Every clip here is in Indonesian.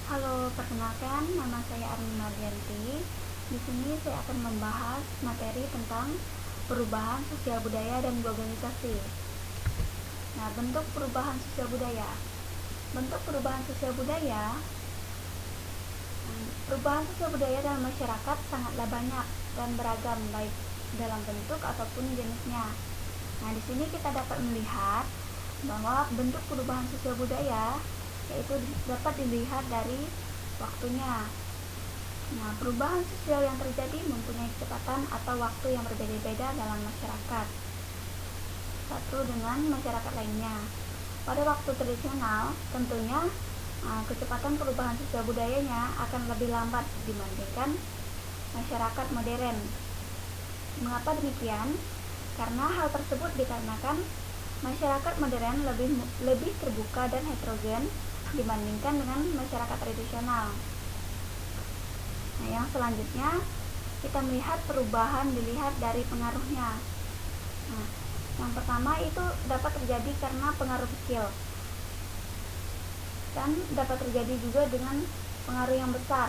Halo, perkenalkan nama saya Armi Mardianti. Di sini saya akan membahas materi tentang perubahan sosial budaya dan globalisasi. Nah, bentuk perubahan sosial budaya. Bentuk perubahan sosial budaya, perubahan sosial budaya dalam masyarakat sangatlah banyak dan beragam baik dalam bentuk ataupun jenisnya. Nah, di sini kita dapat melihat bahwa bentuk perubahan sosial budaya yaitu dapat dilihat dari waktunya. Nah, perubahan sosial yang terjadi mempunyai kecepatan atau waktu yang berbeda-beda dalam masyarakat satu dengan masyarakat lainnya. Pada waktu tradisional, tentunya kecepatan perubahan sosial budayanya akan lebih lambat dibandingkan masyarakat modern. Mengapa demikian? Karena hal tersebut dikarenakan masyarakat modern lebih terbuka dan heterogen dibandingkan dengan masyarakat tradisional. Nah, yang selanjutnya kita melihat perubahan dilihat dari pengaruhnya. Nah, yang pertama itu dapat terjadi karena pengaruh kecil dan dapat terjadi juga dengan pengaruh yang besar.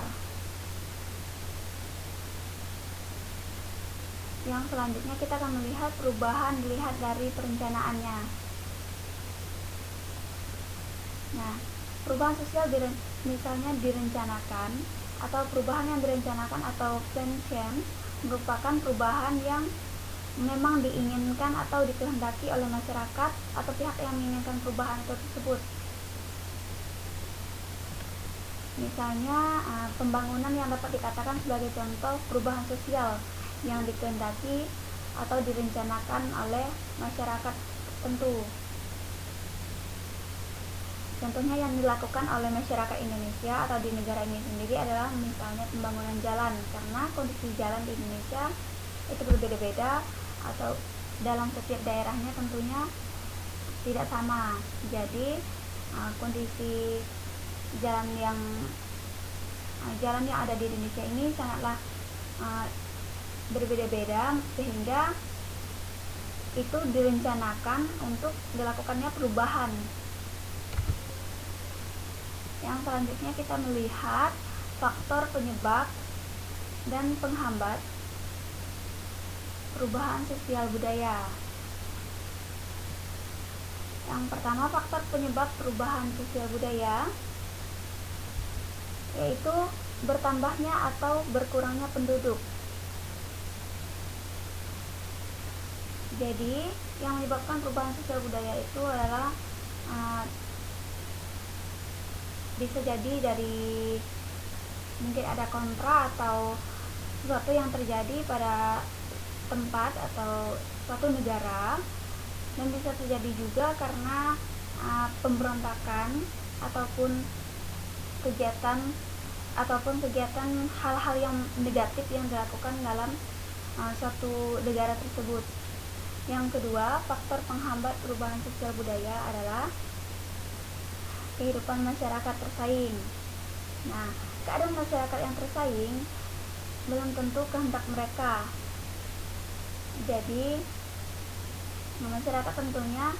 Yang selanjutnya kita akan melihat perubahan dilihat dari perencanaannya. Nah, perubahan sosial misalnya direncanakan atau perubahan yang direncanakan atau plan change merupakan perubahan yang memang diinginkan atau dikehendaki oleh masyarakat atau pihak yang menginginkan perubahan tersebut. Misalnya pembangunan yang dapat dikatakan sebagai contoh perubahan sosial yang dikehendaki atau direncanakan oleh masyarakat tertentu. Contohnya yang dilakukan oleh masyarakat Indonesia atau di negara ini sendiri adalah misalnya pembangunan jalan, karena kondisi jalan di Indonesia itu berbeda-beda atau dalam setiap daerahnya tentunya tidak sama. Jadi kondisi jalan yang ada di Indonesia ini sangatlah berbeda-beda sehingga itu direncanakan untuk dilakukannya perubahan. Yang selanjutnya kita melihat faktor penyebab dan penghambat perubahan sosial budaya. Yang pertama, faktor penyebab perubahan sosial budaya yaitu bertambahnya atau berkurangnya penduduk. Jadi, yang menyebabkan perubahan sosial budaya itu adalah bisa jadi dari mungkin ada kontra atau sesuatu yang terjadi pada tempat atau suatu negara, dan bisa terjadi juga karena pemberontakan ataupun kegiatan hal-hal yang negatif yang dilakukan dalam suatu negara tersebut. Yang kedua, faktor penghambat perubahan sosial budaya adalah kehidupan masyarakat tersaing. Nah, keadaan masyarakat yang tersaing belum tentu kehendak mereka. Jadi, masyarakat tentunya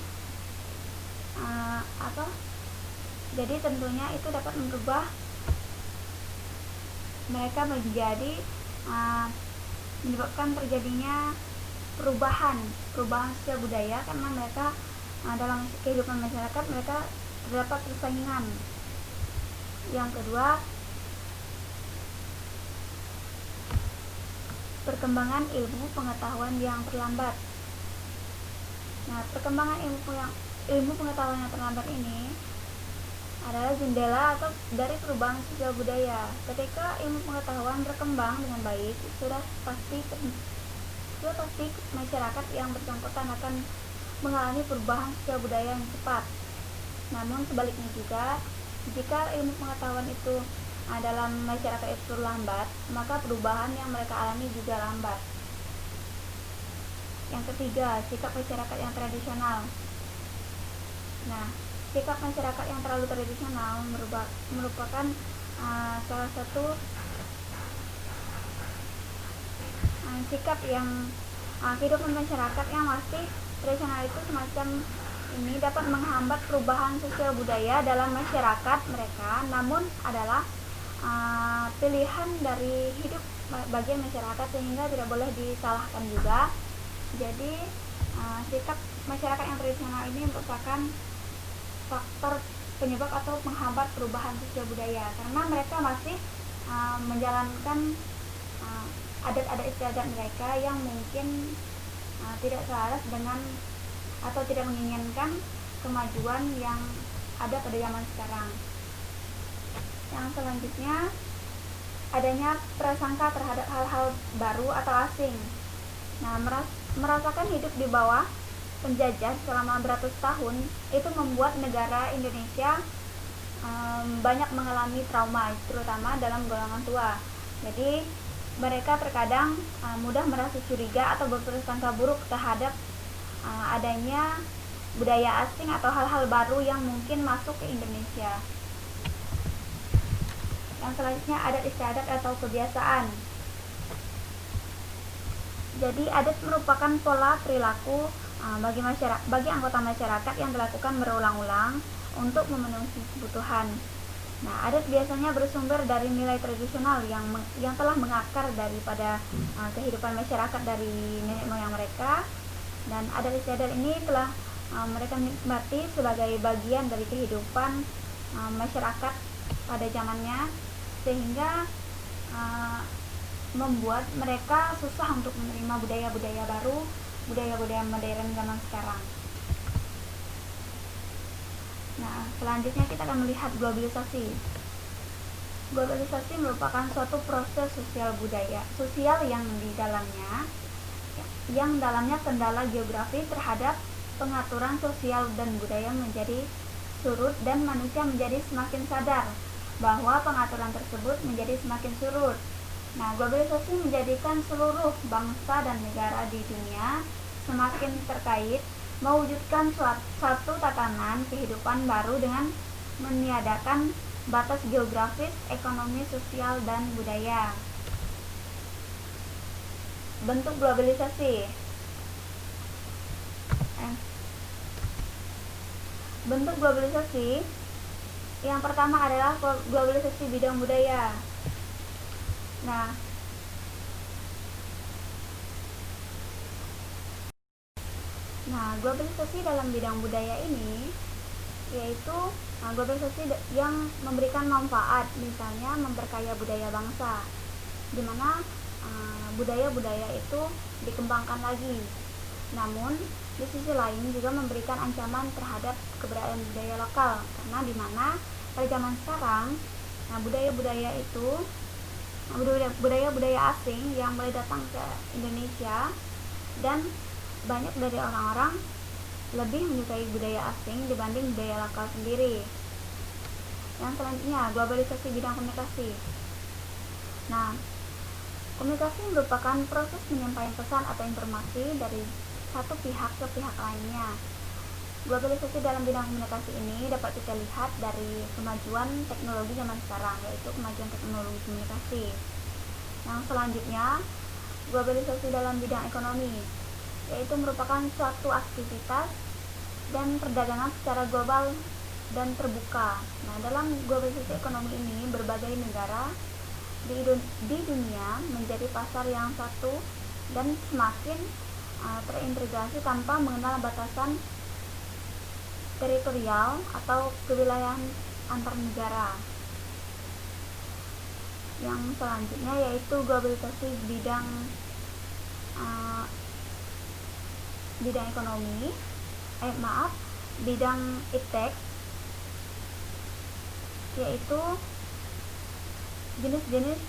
Jadi tentunya itu dapat merubah mereka menjadi menyebabkan terjadinya perubahan sosial budaya, karena mereka dalam kehidupan masyarakat mereka terdapat persaingan. Yang kedua, perkembangan ilmu pengetahuan yang terlambat. Nah, perkembangan ilmu pengetahuan yang terlambat ini adalah jendela atau dari perubahan sosial budaya. Ketika ilmu pengetahuan berkembang dengan baik, sudah pasti masyarakat yang bersangkutan akan mengalami perubahan sosial budaya yang cepat. Namun sebaliknya juga, jika ilmu pengetahuan itu dalam masyarakat itu lambat, maka perubahan yang mereka alami juga lambat. Yang ketiga, sikap masyarakat yang tradisional. Nah, sikap masyarakat yang terlalu tradisional merupakan salah satu sikap yang kehidupan masyarakat yang masih tradisional itu semacam ini dapat menghambat perubahan sosial budaya dalam masyarakat mereka, namun adalah pilihan dari hidup bagian masyarakat sehingga tidak boleh disalahkan juga. Jadi sikap masyarakat yang tradisional ini merupakan faktor penyebab atau penghambat perubahan sosial budaya karena mereka masih menjalankan adat-adat istiadat mereka yang mungkin tidak selaras dengan atau tidak menginginkan kemajuan yang ada pada zaman sekarang. Yang selanjutnya, adanya prasangka terhadap hal-hal baru atau asing. Nah, merasakan hidup di bawah penjajah selama beratus tahun itu membuat negara Indonesia banyak mengalami trauma, terutama dalam golongan tua. Jadi mereka terkadang mudah merasa curiga atau berprasangka buruk terhadap adanya budaya asing atau hal-hal baru yang mungkin masuk ke Indonesia. Yang selanjutnya, adat istiadat atau kebiasaan. Jadi adat merupakan pola perilaku bagi anggota masyarakat yang dilakukan berulang-ulang untuk memenuhi kebutuhan. Nah, adat biasanya bersumber dari nilai tradisional yang telah mengakar daripada kehidupan masyarakat dari nenek moyang mereka, dan adat istiadat ini telah mereka nikmati sebagai bagian dari kehidupan masyarakat pada zamannya, sehingga membuat mereka susah untuk menerima budaya-budaya baru, budaya-budaya modern zaman sekarang. Nah, selanjutnya kita akan melihat globalisasi. Globalisasi merupakan suatu proses sosial yang dalamnya kendala geografi terhadap pengaturan sosial dan budaya menjadi surut, dan manusia menjadi semakin sadar bahwa pengaturan tersebut menjadi semakin surut. Nah, globalisasi menjadikan seluruh bangsa dan negara di dunia semakin terkait, mewujudkan satu tatanan kehidupan baru dengan meniadakan batas geografis, ekonomi, sosial, dan budaya. Bentuk globalisasi. Bentuk globalisasi yang pertama adalah globalisasi bidang budaya. Nah, globalisasi dalam bidang budaya ini yaitu globalisasi yang memberikan manfaat, misalnya memperkaya budaya bangsa, di mana budaya-budaya itu dikembangkan lagi. Namun di sisi lain juga memberikan ancaman terhadap keberadaan budaya lokal, karena di mana pada zaman sekarang budaya-budaya asing yang mulai datang ke Indonesia, dan banyak dari orang-orang lebih menyukai budaya asing dibanding budaya lokal sendiri. Yang selanjutnya, globalisasi bidang komunikasi. Nah, komunikasi merupakan proses penyampaian pesan atau informasi dari satu pihak ke pihak lainnya. Globalisasi dalam bidang komunikasi ini dapat kita lihat dari kemajuan teknologi zaman sekarang, yaitu kemajuan teknologi komunikasi. Yang selanjutnya, globalisasi dalam bidang ekonomi, yaitu merupakan suatu aktivitas dan perdagangan secara global dan terbuka. Nah, dalam globalisasi ekonomi ini, berbagai negara di dunia menjadi pasar yang satu dan semakin terintegrasi tanpa mengenal batasan teritorial atau kewilayahan antar negara. Yang selanjutnya yaitu globalisasi bidang ekonomi, bidang iptek, yaitu jenis-jenis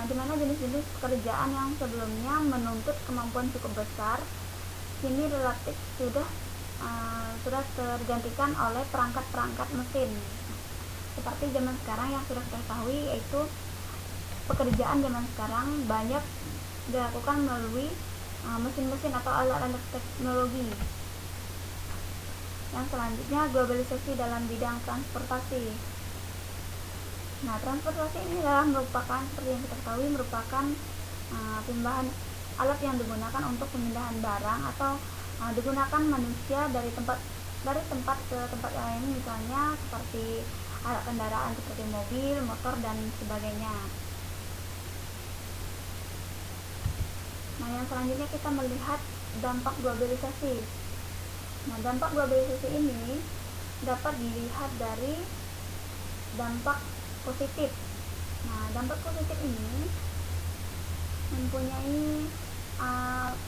di mana jenis-jenis pekerjaan yang sebelumnya menuntut kemampuan cukup besar kini relatif sudah tergantikan oleh perangkat-perangkat mesin. Seperti zaman sekarang yang sudah kita ketahui, yaitu pekerjaan zaman sekarang banyak dilakukan melalui mesin-mesin atau alat-alat teknologi. Yang selanjutnya, globalisasi dalam bidang transportasi. Nah, transportasi ini adalah merupakan, seperti yang kita ketahui, merupakan pindahan alat yang digunakan untuk pemindahan barang atau digunakan manusia dari tempat dari tempat ke tempat yang lain, misalnya seperti alat kendaraan seperti mobil, motor, dan sebagainya. Nah, yang selanjutnya kita melihat dampak globalisasi. Nah, dampak globalisasi ini dapat dilihat dari dampak positif. Nah, dampak positif ini mempunyai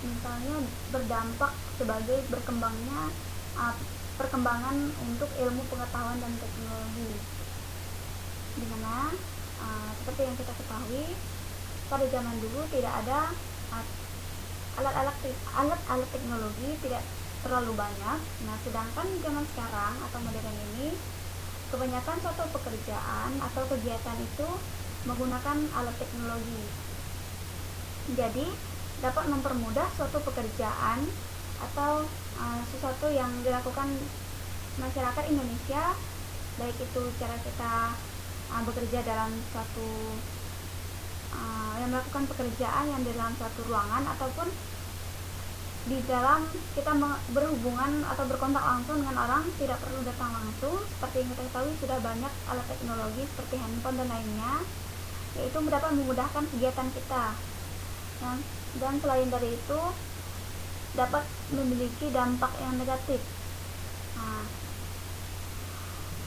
misalnya berdampak sebagai berkembangnya perkembangan untuk ilmu pengetahuan dan teknologi, dimana seperti yang kita ketahui pada zaman dulu tidak ada alat-alat teknologi, tidak terlalu banyak. Nah, sedangkan zaman sekarang atau modern ini kebanyakan suatu pekerjaan atau kegiatan itu menggunakan alat teknologi. Jadi dapat mempermudah suatu pekerjaan atau sesuatu yang dilakukan masyarakat Indonesia, baik itu cara kita bekerja dalam suatu yang melakukan pekerjaan yang dalam suatu ruangan, ataupun di dalam kita berhubungan atau berkontak langsung dengan orang, tidak perlu datang langsung. Seperti yang kita ketahui, sudah banyak alat teknologi seperti handphone dan lainnya, yaitu dapat memudahkan kegiatan kita. Dan selain dari itu dapat memiliki dampak yang negatif. Nah,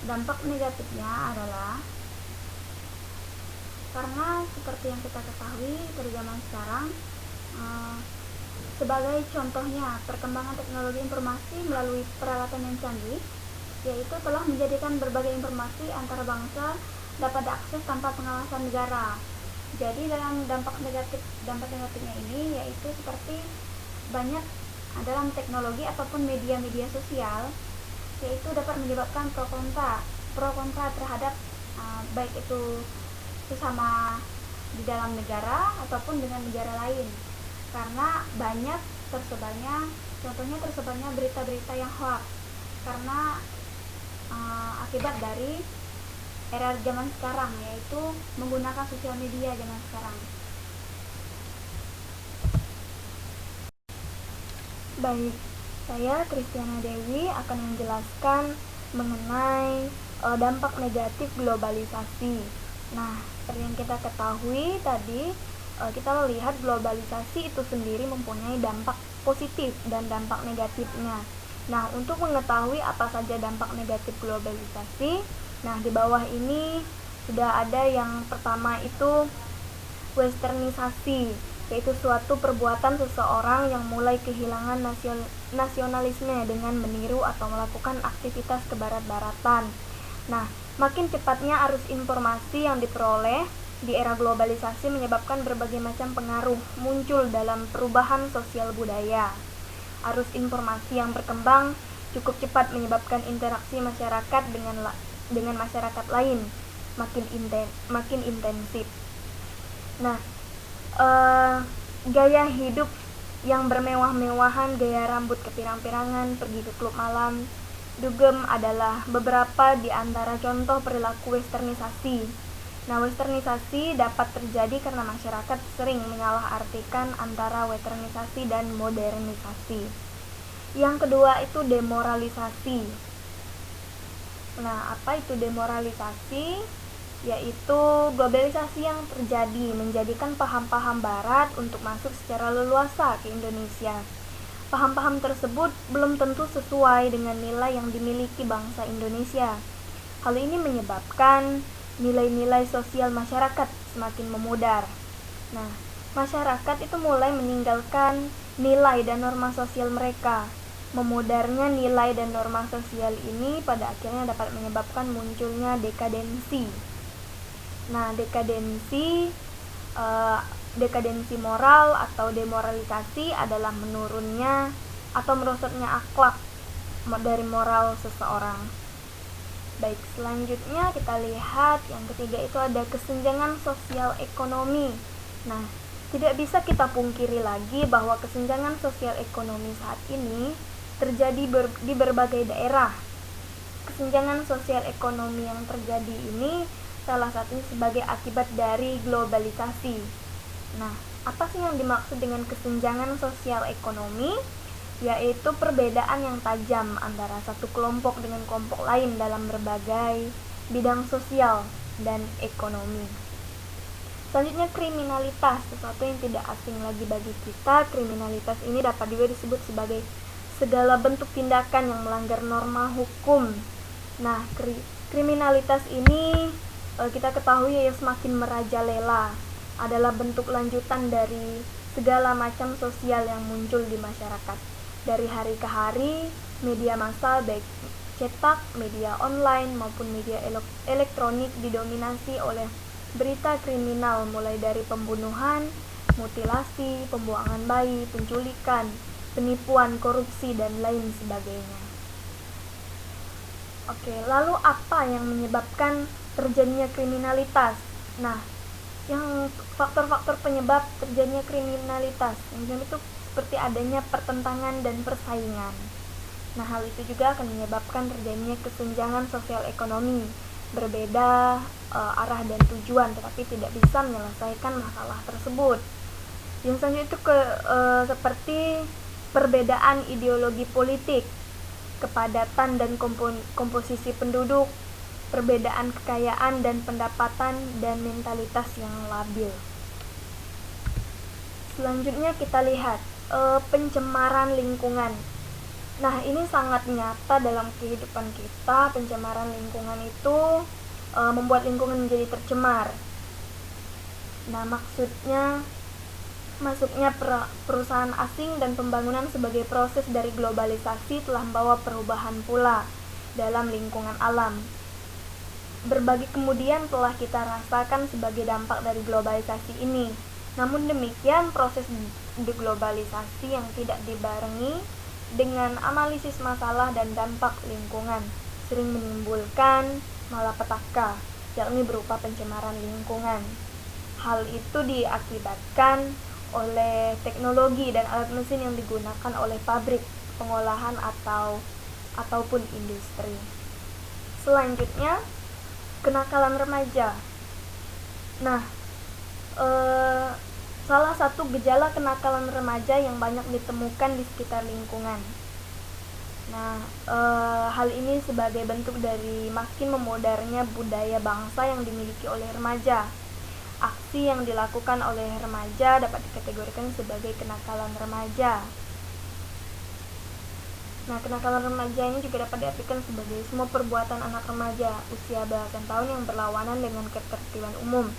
dampak negatifnya adalah karena seperti yang kita ketahui pada zaman sekarang, sebagai contohnya perkembangan teknologi informasi melalui peralatan yang canggih, yaitu telah menjadikan berbagai informasi antara bangsa dapat diakses tanpa pengawasan negara. Jadi dalam dampak negatifnya ini yaitu seperti banyak dalam teknologi ataupun media sosial, yaitu dapat menyebabkan pro kontra terhadap baik itu sesama di dalam negara ataupun dengan negara lain, karena banyak tersebarnya berita-berita yang hoax karena akibat dari era zaman sekarang, yaitu menggunakan sosial media zaman sekarang. Baik, saya Kristiana Dewi akan menjelaskan mengenai dampak negatif globalisasi. Nah, seperti yang kita ketahui tadi, kita melihat globalisasi itu sendiri mempunyai dampak positif dan dampak negatifnya. Nah, untuk mengetahui apa saja dampak negatif globalisasi, nah di bawah ini sudah ada yang pertama, itu westernisasi, yaitu suatu perbuatan seseorang yang mulai kehilangan nasionalisme dengan meniru atau melakukan aktivitas kebarat-baratan. Nah, makin cepatnya arus informasi yang diperoleh di era globalisasi menyebabkan berbagai macam pengaruh muncul dalam perubahan sosial budaya. Arus informasi yang berkembang cukup cepat menyebabkan interaksi masyarakat dengan masyarakat lain makin intensif. Nah, gaya hidup yang bermewah-mewahan, gaya rambut kepirang-pirangan, pergi ke klub malam, dugem adalah beberapa di antara contoh perilaku westernisasi. Nah, westernisasi dapat terjadi karena masyarakat sering menyalahartikan antara westernisasi dan modernisasi. Yang kedua itu demoralisasi. Nah, apa itu demoralisasi? Yaitu globalisasi yang terjadi menjadikan paham-paham barat untuk masuk secara leluasa ke Indonesia. Paham-paham tersebut belum tentu sesuai dengan nilai yang dimiliki bangsa Indonesia. Hal ini menyebabkan nilai-nilai sosial masyarakat semakin memudar. Nah, masyarakat itu mulai meninggalkan nilai dan norma sosial mereka. Memudarnya nilai dan norma sosial ini pada akhirnya dapat menyebabkan munculnya dekadensi. Nah, dekadensi moral atau demoralisasi adalah menurunnya atau merosotnya akhlak dari moral seseorang. Baik, selanjutnya kita lihat yang ketiga itu ada kesenjangan sosial ekonomi. Nah, tidak bisa kita pungkiri lagi bahwa kesenjangan sosial ekonomi saat ini terjadi di berbagai daerah. Kesenjangan sosial ekonomi yang terjadi ini salah satunya sebagai akibat dari globalisasi. Nah, apa sih yang dimaksud dengan kesenjangan sosial ekonomi? yaitu perbedaan yang tajam antara satu kelompok dengan kelompok lain dalam berbagai bidang sosial dan ekonomi. Selanjutnya, kriminalitas, sesuatu yang tidak asing lagi bagi kita. Kriminalitas ini dapat juga disebut sebagai segala bentuk tindakan yang melanggar norma hukum. Nah, kriminalitas ini kita ketahui ya semakin merajalela, adalah bentuk lanjutan dari segala macam sosial yang muncul di masyarakat. Dari hari ke hari, media massa baik cetak, media online maupun media elektronik didominasi oleh berita kriminal, mulai dari pembunuhan, mutilasi, pembuangan bayi, penculikan, penipuan, korupsi, dan lain sebagainya. Oke, lalu apa yang menyebabkan terjadinya kriminalitas? Nah, yang faktor-faktor penyebab terjadinya kriminalitas yang itu seperti adanya pertentangan dan persaingan. Nah, hal itu juga akan menyebabkan terjadinya kesenjangan sosial ekonomi, berbeda arah dan tujuan, tetapi tidak bisa menyelesaikan masalah tersebut. Yang selanjutnya itu seperti perbedaan ideologi politik, kepadatan dan komposisi penduduk, perbedaan kekayaan dan pendapatan, dan mentalitas yang labil. Selanjutnya kita lihat pencemaran lingkungan. Nah, ini sangat nyata dalam kehidupan kita. Pencemaran lingkungan itu membuat lingkungan menjadi tercemar. Nah, maksudnya masuknya perusahaan asing dan pembangunan sebagai proses dari globalisasi telah membawa perubahan pula dalam lingkungan alam. Berbagai kemudian telah kita rasakan sebagai dampak dari globalisasi ini. Namun demikian, proses deglobalisasi yang tidak dibarengi dengan analisis masalah dan dampak lingkungan sering menimbulkan malapetaka, yakni berupa pencemaran lingkungan. Hal itu diakibatkan oleh teknologi dan alat mesin yang digunakan oleh pabrik, pengolahan ataupun industri. Selanjutnya, kenakalan remaja. Nah, salah satu gejala kenakalan remaja yang banyak ditemukan di sekitar lingkungan. Nah, hal ini sebagai bentuk dari makin memodernnya budaya bangsa yang dimiliki oleh remaja. Aksi yang dilakukan oleh remaja dapat dikategorikan sebagai kenakalan remaja. Nah, kenakalan remaja ini juga dapat diartikan sebagai semua perbuatan anak remaja usia belasan tahun yang berlawanan dengan ketertiban umum.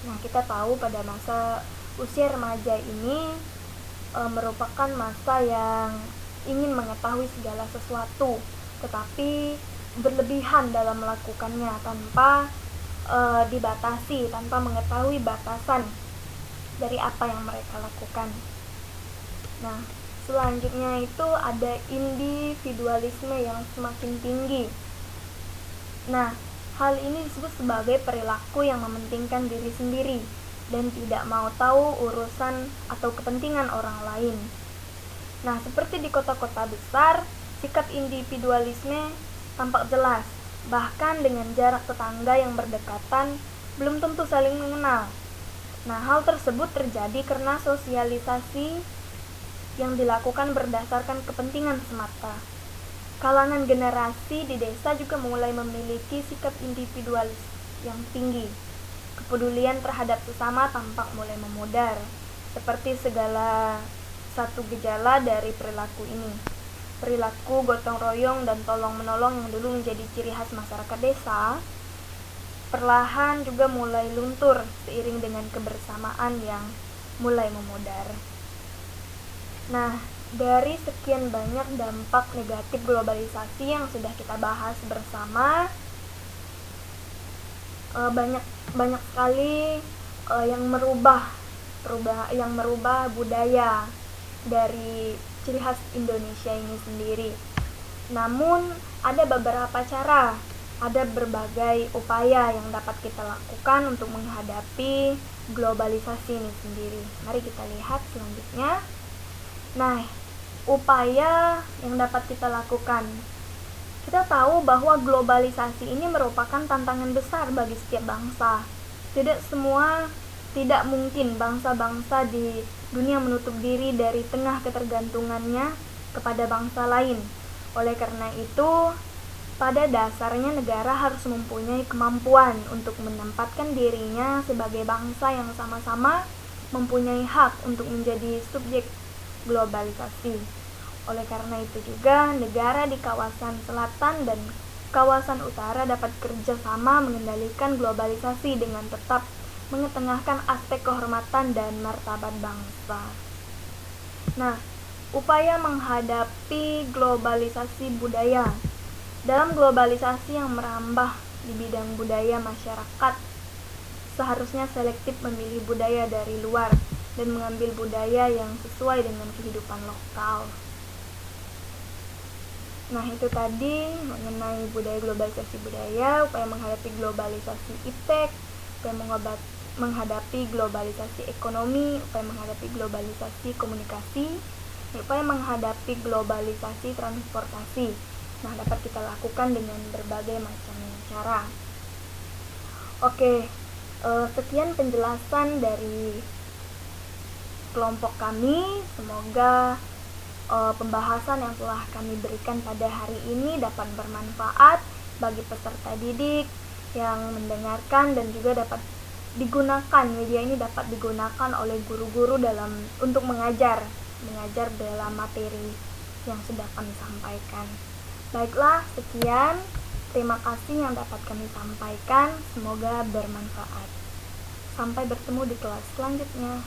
Nah, kita tahu pada masa usia remaja ini merupakan masa yang ingin mengetahui segala sesuatu, tetapi berlebihan dalam melakukannya tanpa dibatasi, tanpa mengetahui batasan dari apa yang mereka lakukan. Nah, selanjutnya itu ada individualisme yang semakin tinggi. Nah, hal ini disebut sebagai perilaku yang mementingkan diri sendiri dan tidak mau tahu urusan atau kepentingan orang lain. Nah, seperti di kota-kota besar, sikap individualisme tampak jelas. Bahkan dengan jarak tetangga yang berdekatan, belum tentu saling mengenal. Nah, hal tersebut terjadi karena sosialisasi yang dilakukan berdasarkan kepentingan semata. Kalangan generasi di desa juga mulai memiliki sikap individualis yang tinggi. Kepedulian terhadap sesama tampak mulai memudar, seperti segala satu gejala dari perilaku ini. Perilaku gotong royong dan tolong menolong yang dulu menjadi ciri khas masyarakat desa, perlahan juga mulai luntur seiring dengan kebersamaan yang mulai memudar. Nah, dari sekian banyak dampak negatif globalisasi yang sudah kita bahas bersama, banyak sekali yang merubah budaya dari ciri khas Indonesia ini sendiri. Namun ada beberapa cara, ada berbagai upaya yang dapat kita lakukan untuk menghadapi globalisasi ini sendiri. Mari kita lihat selanjutnya. Nah, upaya yang dapat kita lakukan. Kita tahu bahwa globalisasi ini merupakan tantangan besar bagi setiap bangsa. Tidak mungkin bangsa-bangsa di dunia menutup diri dari tengah ketergantungannya kepada bangsa lain. Oleh karena itu, pada dasarnya negara harus mempunyai kemampuan untuk menempatkan dirinya sebagai bangsa yang sama-sama mempunyai hak untuk menjadi subjek globalisasi. Oleh karena itu juga, negara di kawasan selatan dan kawasan utara dapat kerjasama mengendalikan globalisasi dengan tetap mengetengahkan aspek kehormatan dan martabat bangsa. Nah, upaya menghadapi globalisasi budaya. Dalam globalisasi yang merambah di bidang budaya masyarakat, seharusnya selektif memilih budaya dari luar dan mengambil budaya yang sesuai dengan kehidupan lokal. Nah, itu tadi mengenai budaya globalisasi budaya, upaya menghadapi globalisasi iptek, upaya menghadapi globalisasi ekonomi, upaya menghadapi globalisasi komunikasi, upaya menghadapi globalisasi transportasi. Nah, dapat kita lakukan dengan berbagai macam cara. Oke, sekian penjelasan dari kelompok kami. Semoga pembahasan yang telah kami berikan pada hari ini dapat bermanfaat bagi peserta didik yang mendengarkan, dan juga dapat digunakan, media ini dapat digunakan oleh guru-guru untuk mengajar dalam materi yang sudah kami sampaikan. Baiklah, sekian. Terima kasih yang dapat kami sampaikan. Semoga bermanfaat. Sampai bertemu di kelas selanjutnya.